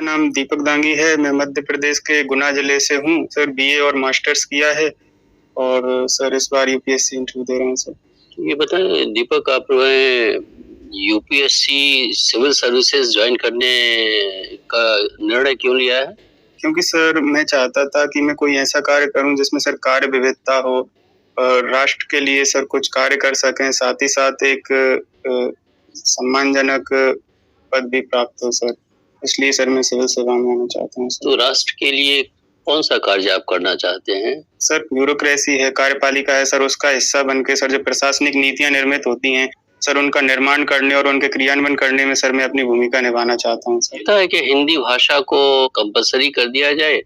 मेरा नाम दीपक दांगी है। मैं मध्य प्रदेश के गुना जिले से हूँ। सर बीए और मास्टर्स किया है और सर इस बार यूपीएससी इंटरव्यू दे रहा हूँ सर। ये बताएं दीपक, आप यूपीएससी सिविल सर्विसेज ज्वाइन करने का निर्णय क्यों लिया है? क्योंकि सर मैं चाहता था कि मैं कोई ऐसा कार्य करूं जिसमें सर कार्य विविधता हो और राष्ट्र के लिए सर कुछ कार्य कर सकें, साथ ही साथ एक सम्मानजनक पद भी प्राप्त हो सर। इसलिए सर मैं सिविल सेवा में आना चाहता हूँ। तो राष्ट्र के लिए कौन सा कार्य आप करना चाहते हैं? सर ब्यूरोक्रेसी है, कार्यपालिका है सर, उसका हिस्सा बनके सर जो प्रशासनिक नीतियां निर्मित होती हैं सर उनका निर्माण करने और उनके क्रियान्वयन करने में सर मैं अपनी भूमिका निभाना चाहता हूँ सर। लगता है कि हिंदी भाषा को कंपलसरी कर दिया जाए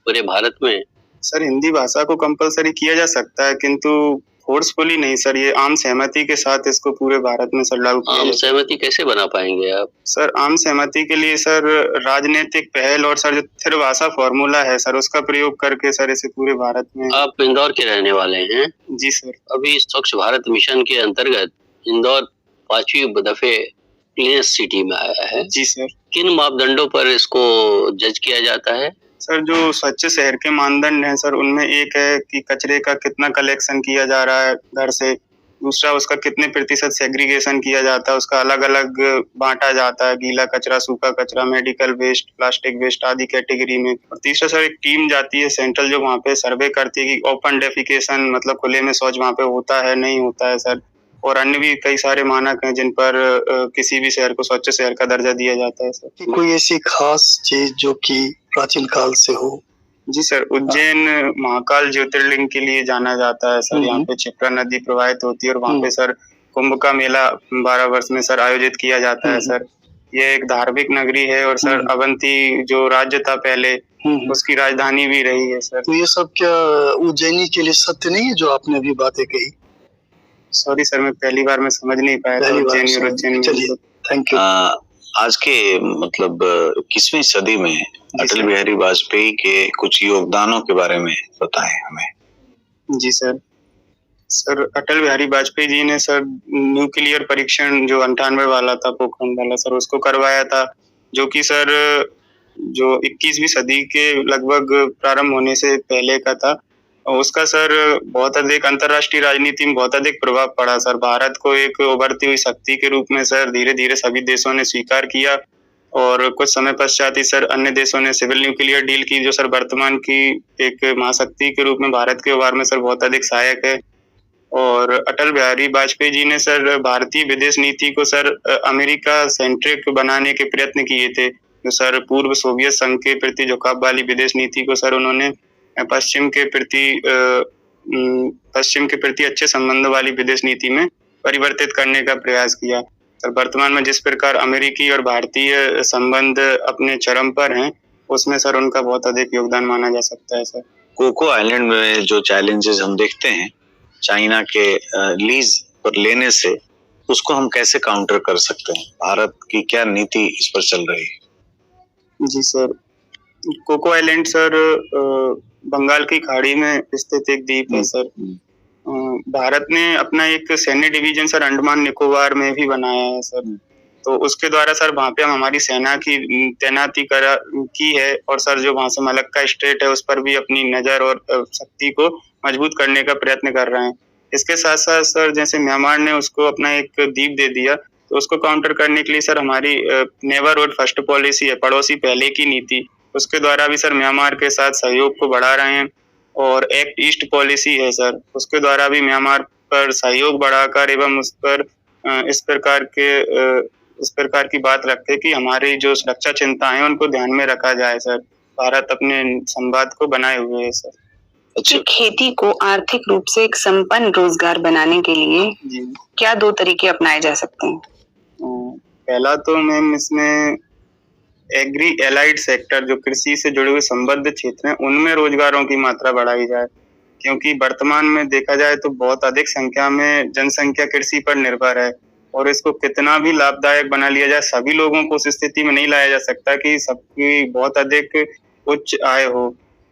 पूरे भारत में? सर हिंदी भाषा को कंपलसरी किया जा सकता है किंतु फोर्सफुली नहीं सर, ये आम सहमति के साथ इसको पूरे भारत में सर लागू किया आम सहमति कैसे बना पाएंगे आप? सर आम सहमति के लिए सर राजनीतिक पहल और सर जो स्थिर भाषा फॉर्मूला है सर उसका प्रयोग करके सर इसे पूरे भारत में। आप इंदौर के रहने वाले हैं? जी सर। अभी स्वच्छ भारत मिशन के अंतर्गत इंदौर 5वीं दफे क्लीनेस्ट सिटी में आया है। जी सर। किन मापदंडों पर इसको जज किया जाता है? सर जो स्वच्छ शहर के मानदंड हैं सर उनमें एक है कि कचरे का कितना कलेक्शन किया जा रहा है घर से, दूसरा उसका कितने प्रतिशत सेग्रीगेशन किया जाता है, उसका अलग अलग बांटा जाता है, गीला कचरा, सूखा कचरा, मेडिकल वेस्ट, प्लास्टिक वेस्ट आदि कैटेगरी में। और तीसरा सर एक टीम जाती है सेंट्रल जो वहाँ पे सर्वे करती है कि ओपन डेफिकेशन मतलब खुले में शौच वहाँ पे होता है नहीं होता है सर, और अन्य भी कई सारे मानक हैं जिन पर किसी भी शहर को स्वच्छ शहर का दर्जा दिया जाता है सर। कोई ऐसी खास चीज जो कि प्राचीन काल से हो? जी सर, उज्जैन महाकाल ज्योतिर्लिंग के लिए जाना जाता है सर। यहाँ पे क्षिप्रा नदी प्रवाहित होती है और वहाँ पे सर कुंभ का मेला 12 वर्ष में सर आयोजित किया जाता है सर। ये एक धार्मिक नगरी है और सर अवंती जो राज्य था पहले उसकी राजधानी भी रही है सर। तो ये सब क्या उज्जैनी के लिए सत्य नहीं है जो आपने अभी बातें कही? सॉरी सर, मैं पहली बार में समझ नहीं पाया था उज्जैनी और उज्जैनी। चलिए, थैंक यू। आज के मतलब 21वीं सदी में अटल बिहारी वाजपेयी के कुछ योगदानों के बारे में बताएं हमें। जी सर। सर अटल बिहारी वाजपेयी जी ने सर न्यूक्लियर परीक्षण जो 98 वाला था, पोखरण वाला सर, उसको करवाया था, जो कि सर जो 21वीं सदी के लगभग प्रारंभ होने से पहले का था। उसका सर बहुत अधिक अंतर्राष्ट्रीय राजनीति में बहुत अधिक प्रभाव पड़ा सर। भारत को एक उभरती हुई शक्ति के रूप में सर धीरे धीरे सभी देशों ने स्वीकार किया और कुछ समय पश्चात ही सर अन्य देशों ने सिविल न्यूक्लियर डील की, जो सर वर्तमान की एक महाशक्ति के रूप में भारत के उभार में सर बहुत अधिक सहायक है। और अटल बिहारी वाजपेयी जी ने सर भारतीय विदेश नीति को सर अमेरिका सेंट्रिक बनाने के प्रयत्न किए थे। जो सर पूर्व सोवियत संघ के प्रति झुकाव वाली विदेश नीति को सर उन्होंने पश्चिम के प्रति अच्छे संबंध वाली विदेश नीति में परिवर्तित करने का प्रयास किया। सर वर्तमान में जिस प्रकार अमेरिकी और भारतीय संबंध अपने चरम पर हैं, उसमें सर उनका बहुत अधिक योगदान माना जा सकता है सर। कोको आइलैंड में जो चैलेंजेस हम देखते हैं चाइना के लीज पर लेने से, उसको हम कैसे काउंटर कर सकते हैं? भारत की क्या नीति इस पर चल रही है? जी sir, Coco island sir Bengal की खाड़ी में स्थित एक द्वीप है सर। भारत ने अपना एक सैन्य डिवीजन सर अंडमान निकोबार में भी बनाया है सर। तो उसके द्वारा सर वहाँ पे हम हमारी सेना की तैनाती की है और सर जो वहाँ से मलक्का स्ट्रेट है उस पर भी अपनी नजर और शक्ति को मजबूत करने का प्रयत्न कर रहे हैं। इसके साथ साथ सर जैसे म्यांमार ने उसको अपना एक द्वीप दे दिया, तो उसको काउंटर करने के लिए सर हमारी नेबरहुड फर्स्ट पॉलिसी है, पड़ोसी पहले की नीति, उसके द्वारा भी सर म्यांमार के साथ सहयोग को बढ़ा रहे हैं। और एक्ट ईस्ट पॉलिसी है सर, उसके द्वारा भी म्यांमार पर सहयोग बढ़ाकर एवं उस पर इस प्रकार की बात रखते कि हमारी जो सुरक्षा चिंताएं हैं उनको ध्यान में रखा जाए सर। भारत अपने संवाद को बनाए हुए है सर। अच्छा, खेती को आर्थिक रूप से एक संपन्न रोजगार बनाने के लिए क्या 2 तरीके अपनाए जा सकते हैं? पहला तो मैम इसमें एग्री एलाइड सेक्टर, जो कृषि से जुड़े हुए संबद्ध क्षेत्र हैं, उनमें रोजगारों की मात्रा बढ़ाई जाए, क्योंकि वर्तमान में देखा जाए तो बहुत अधिक संख्या में जनसंख्या कृषि पर निर्भर है और इसको कितना भी लाभदायक बना लिया जाए, सभी लोगों को उस स्थिति में नहीं लाया जा सकता कि सबकी बहुत अधिक उच्च आय हो।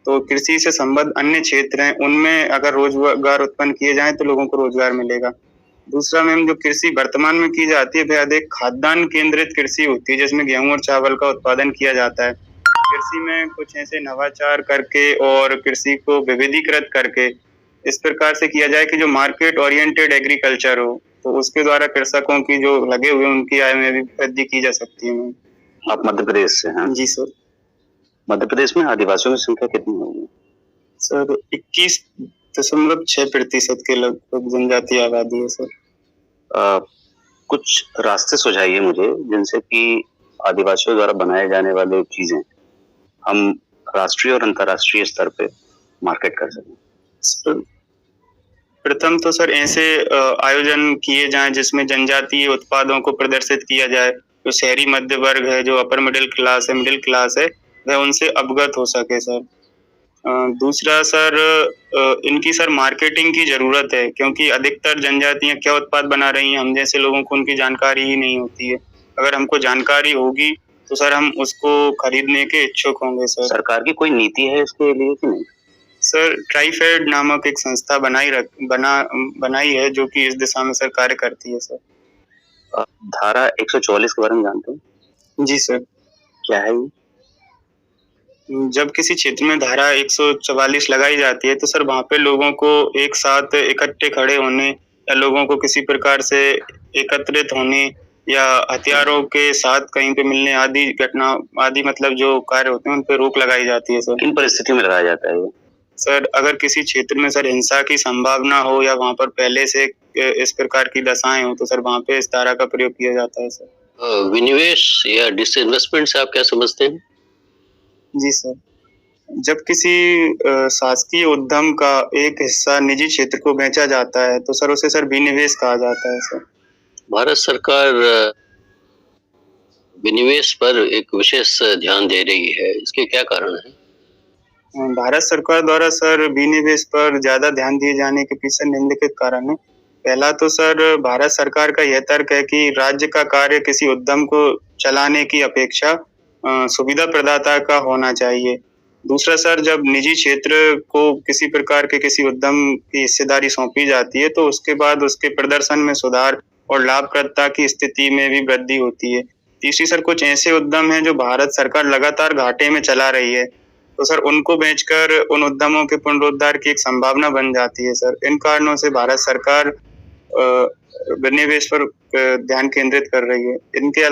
तो कृषि से संबद्ध अन्य क्षेत्र हैं उनमें अगर रोजगार उत्पन्न किए जाएं तो लोगों को रोजगार मिलेगा। दूसरा मैम जो कृषि वर्तमान में की जाती है वह अधिक खाद्यान्न केंद्रित कृषि होती है, जिसमें गेहूं और चावल का उत्पादन किया जाता है। कृषि में कुछ ऐसे नवाचार करके और कृषि को विविधीकृत करके इस प्रकार से किया जाए कि जो मार्केट ओरिएंटेड एग्रीकल्चर हो, तो उसके द्वारा कृषकों की जो लगे हुए उनकी आय में भी वृद्धि की जा सकती है मैम। आप मध्य प्रदेश से हैं? जी सर। मध्य प्रदेश में आदिवासियों की संख्या कितनी होगी? सर 21.6% के लगभग जनजातीय आबादी है सर। कुछ रास्ते सुझाइए मुझे जिनसे कि आदिवासियों द्वारा बनाए जाने वाले चीजें हम राष्ट्रीय और अंतर्राष्ट्रीय स्तर पे मार्केट कर सकें। सर प्रथम तो सर ऐसे आयोजन किए जाएं जिसमें जनजातीय उत्पादों को प्रदर्शित किया जाए। जो शहरी मध्य वर्ग है, जो अपर मिडिल क्लास है, वह उनसे अवगत हो सके सर। दूसरा सर इनकी सर मार्केटिंग की जरूरत है, क्योंकि अधिकतर जनजातियां क्या उत्पाद बना रही हैं हम जैसे लोगों को उनकी जानकारी ही नहीं होती है। अगर हमको जानकारी होगी तो सर हम उसको खरीदने के इच्छुक होंगे सर। सरकार की कोई नीति है इसके लिए कि नहीं? सर ट्राइफेड नामक एक संस्था बनाई है जो कि इस दिशा में सर कार्य करती है सर। धारा 144 के बारे में जानते हैं? जी सर। क्या है ये? जब किसी क्षेत्र में धारा 144 लगाई जाती है तो सर वहाँ पे लोगों को एक साथ इकट्ठे खड़े होने या लोगों को किसी प्रकार से एकत्रित होने या हथियारों के साथ कहीं पे मिलने आदि मतलब जो कार्य होते हैं उन पे रोक लगाई जाती है सर। किन परिस्थितियों में लगाया जाता है ये? सर अगर किसी क्षेत्र में सर हिंसा की संभावना हो या वहाँ पर पहले से इस प्रकार की दशाएं हो तो सर वहाँ पे इस धारा का प्रयोग किया जाता है सर। विनिवेश या डिसइन्वेस्टमेंट से आप क्या समझते हैं? जी सर, जब किसी शासकीय उद्यम का एक हिस्सा निजी क्षेत्र को बेचा जाता है तो सर उसे सर विनिवेश कहा जाता है सर। भारत सरकार विनिवेश पर एक विशेष ध्यान दे रही है, इसके क्या कारण है? भारत सरकार द्वारा सर विनिवेश पर ज्यादा ध्यान दिए जाने के पीछे निम्नलिखित कारण है। पहला तो सर भारत सरकार का यह तर्क है कि राज्य का कार्य किसी उद्यम को चलाने की अपेक्षा सुविधा प्रदाता का होना चाहिए। दूसरा सर जब निजी क्षेत्र को किसी प्रकार के किसी उद्यम की हिस्सेदारी सौंपी जाती है तो उसके बाद उसके प्रदर्शन में सुधार और लाभप्रदता की स्थिति में भी वृद्धि होती है। तीसरी सर कुछ ऐसे उद्यम हैं जो भारत सरकार लगातार घाटे में चला रही है तो सर उनको बेचकर उन उद्यमों के पुनरुद्धार की एक संभावना बन जाती है सर। इन कारणों से भारत सरकार विनिवेश पर ध्यान केंद्रित कर रही है। इनके